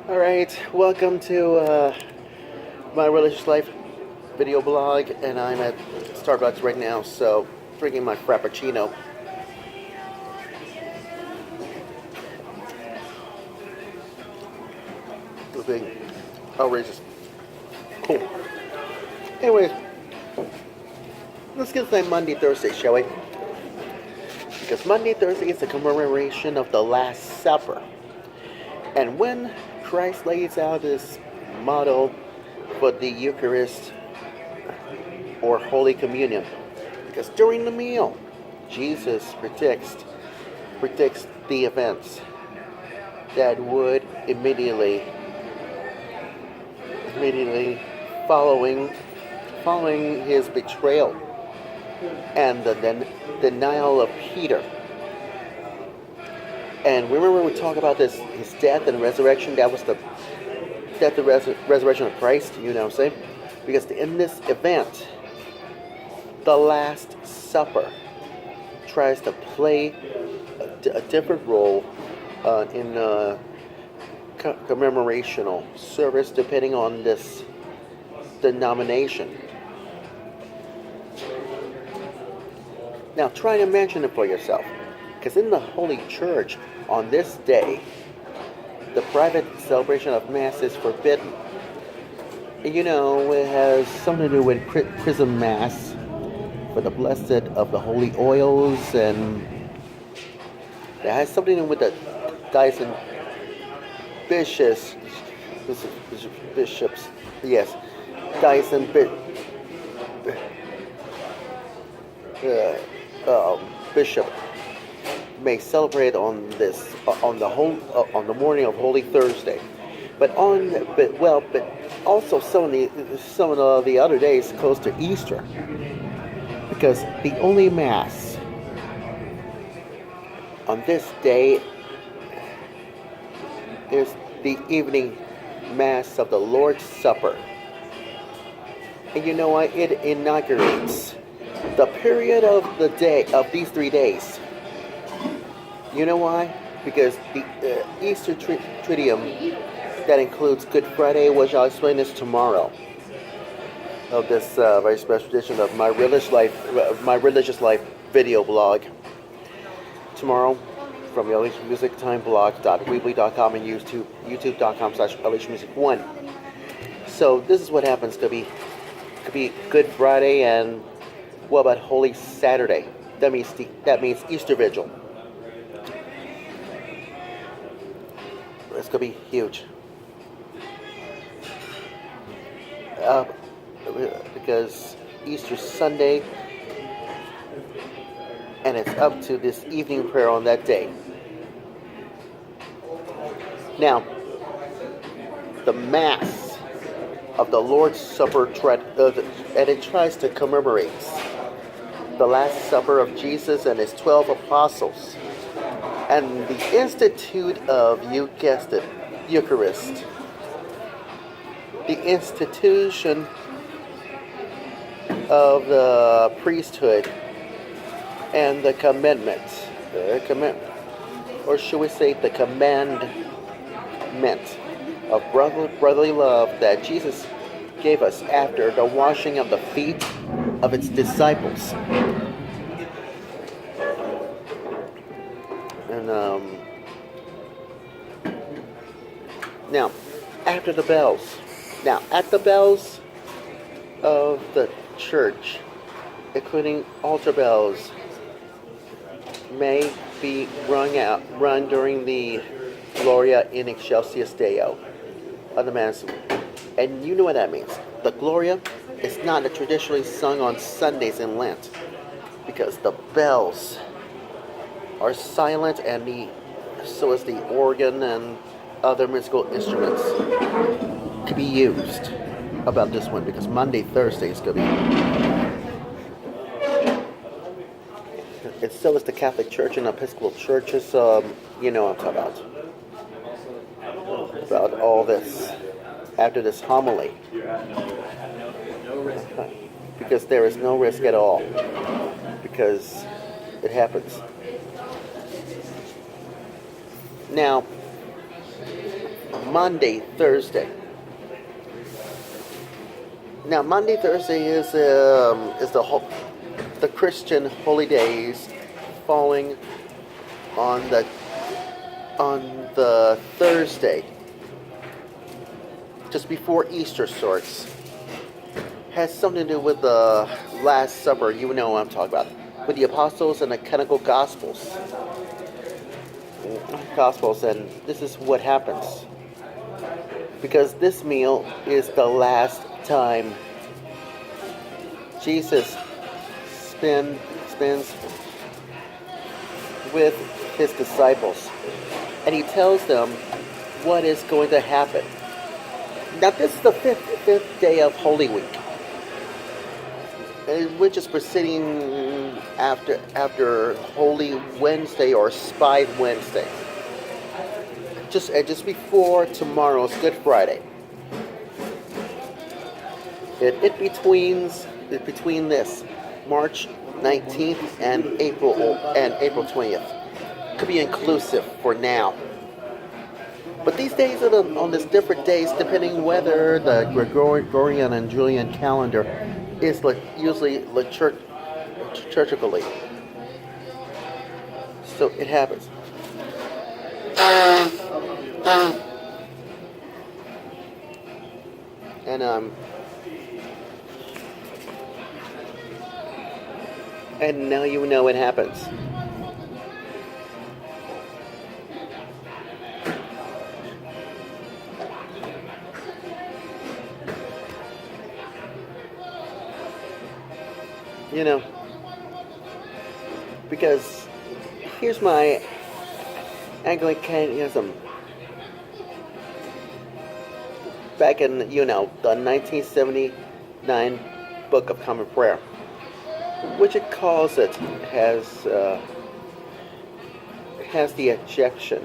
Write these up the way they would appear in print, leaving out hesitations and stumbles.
Alright, welcome to my religious life video blog, and I'm at Starbucks right now, so drinking my Frappuccino. Being outrageous. Cool. Anyways, let's get to Monday, Thursday, shall we? Because Monday, Thursday is the commemoration of the Last Supper. And when Christ lays out his motto for the Eucharist or Holy Communion, because during the meal, Jesus predicts the events that would immediately following his betrayal and the denial of Peter. And remember we talked about his death and resurrection. That was the death and resurrection of Christ. You know what I'm saying? Because in this event, the Last Supper tries to play a different role in commemorational service depending on this denomination. Now try to imagine it for yourself, because in the Holy Church on this day, the private celebration of Mass is forbidden. You know, it has something to do with Chrism Mass for the blessed of the holy oils, and it has something to do with the Dyson bishops, yes, Dyson bishop may celebrate on the morning of Holy Thursday, but also some of the other days close to Easter, because the only Mass on this day is the evening Mass of the Lord's Supper. And you know what? It inaugurates the period of the day of these 3 days. You know why? Because the Easter Triduum that includes Good Friday, which I'll explain this tomorrow, of this very special edition of my religious life video blog. Tomorrow, from the Alicia Music Time blog.weebly.com and youtube.com/AliciaMusic1. So this is what happens. Could be Good Friday, and what about Holy Saturday? That means Easter Vigil. It's gonna be huge. Because Easter Sunday, and it's up to this evening prayer on that day. Now, the Mass of the Lord's Supper, and it tries to commemorate the Last Supper of Jesus and his 12 apostles, and the institute of, you guessed it, Eucharist, the institution of the priesthood, and the or should we say the commandment of brotherly love that Jesus gave us after the washing of the feet of its disciples. And now, at the bells of the church, including altar bells, may be rung during the Gloria in Excelsis Deo of the Mass. And you know what that means. The Gloria is not traditionally sung on Sundays in Lent, because the bells are silent, and so is the organ and other musical instruments to be used about this one, because Monday, Thursday is going to be. And so is the Catholic Church and Episcopal churches. You know what I'm talking about all this after this homily, because there is no risk at all, because it happens. Now, Monday, Thursday. Now, Monday, Thursday is the Christian holy days falling on the Thursday, just before Easter starts. Has something to do with the Last Supper. You know what I'm talking about. With the apostles and the canonical Gospels, and this is what happens. Because this meal is the last time Jesus spends with his disciples, and he tells them what is going to happen. Now, this is the fifth day of Holy Week, which is proceeding after Holy Wednesday or Spy Wednesday. Just before tomorrow's Good Friday. It between this March 19th and April 20th. Could be inclusive for now. But these days on these different days, depending whether the Gregorian and Julian calendar is usually liturgically. So it happens. And now you know what happens. You know, because here's my Anglicanism. Back in, the 1979 Book of Common Prayer, which it calls it, has the ejection.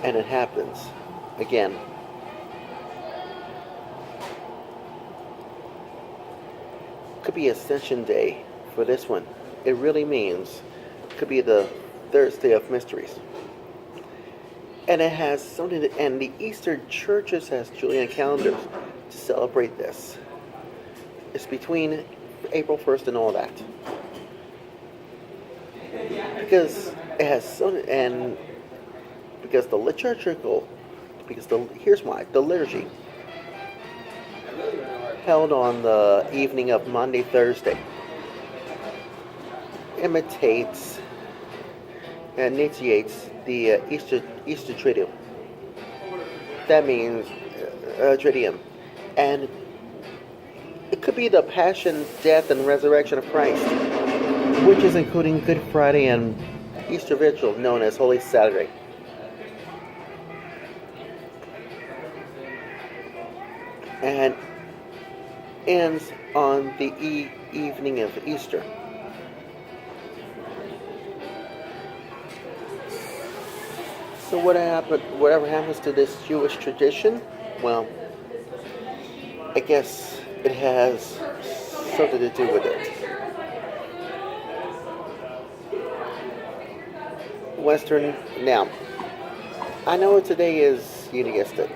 And it happens again. Could be Ascension Day for this one. It really means could be the Thursday of Mysteries. And it has something and the Eastern churches has Julian calendars to celebrate this. It's between April 1st and all that. Because it has something, and because the liturgy held on the evening of Monday, Thursday imitates and initiates the Easter Triduum. That means Triduum. And it could be the Passion, Death, and Resurrection of Christ, which is including Good Friday and Easter Vigil, known as Holy Saturday. And ends on the evening of Easter. So whatever happens to this Jewish tradition, well, I guess it has something to do with it. Western, now, I know today is Eucharistic.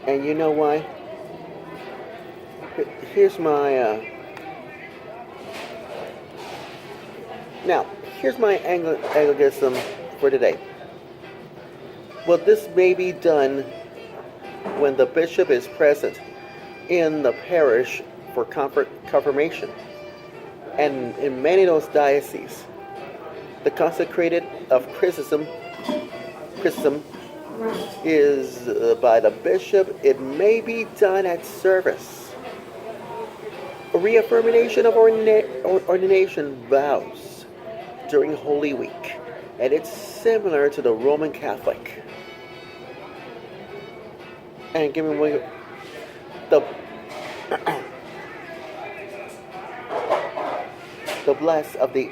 And you know why? Here's my Anglicanism for today. Well, this may be done when the bishop is present in the parish for confirmation. And in many of those dioceses, the consecrated of chrism is by the bishop. It may be done at service. A reaffirmation of ordination vows during Holy Week. And it's similar to the Roman Catholic. And given the the blessings of the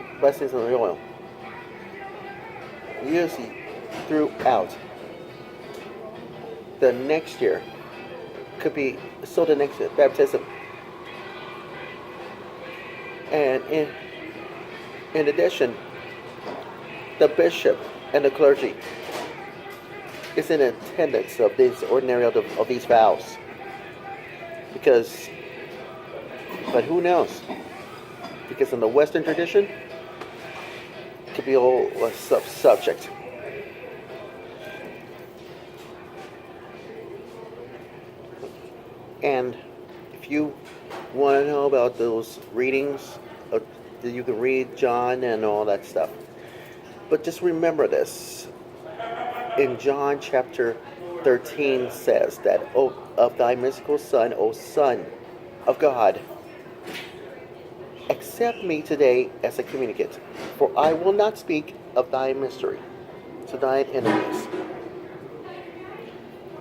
oil, usually throughout the next year, could be so the next year, baptism And in addition, the bishop and the clergy is in attendance of these ordinary of these vows. Because, but who knows? Because in the Western tradition, it could be all a subject. And if you want to know about those readings, you can read John and all that stuff. But just remember this. In John chapter 13 says that, O of thy mystical Son, O Son of God, accept me today as a communicant, for I will not speak of thy mystery to thine enemies.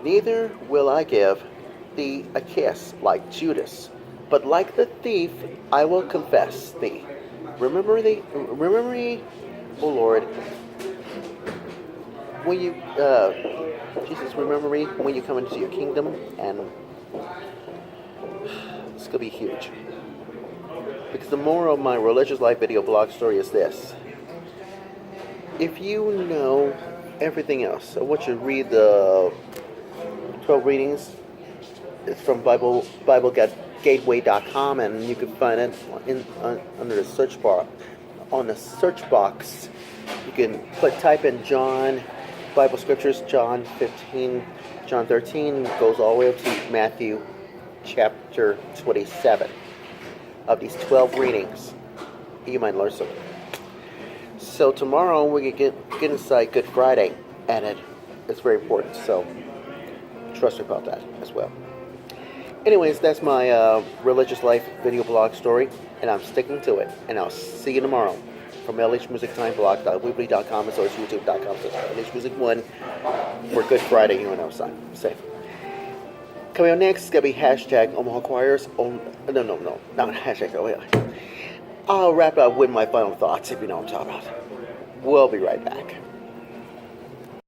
Neither will I give thee a kiss like Judas, but like the thief I will confess thee. Remember me, O Lord, when you, Jesus, remember me when you come into your kingdom, and it's gonna be huge. Because the moral of my religious life video blog story is this: if you know everything else, I want you to read the 12 readings. It's from BibleGateway.com, and you can find it under the search bar. On the search box, you can type in John Bible scriptures, John 15, John 13, goes all the way up to Matthew chapter 27. Of these 12 readings, you might learn something. So tomorrow we can get inside Good Friday, and it's very important. So trust me about that as well. Anyways, that's my religious life video blog story, and I'm sticking to it. And I'll see you tomorrow from lhmusictimeblog.weebly.com as well as youtube.com. So lhmusic1 for Good Friday here on outside. Safe. Coming up next is going to be hashtag Omaha Choirs. No, not hashtag. Oh, yeah. I'll wrap up with my final thoughts if you know what I'm talking about. We'll be right back.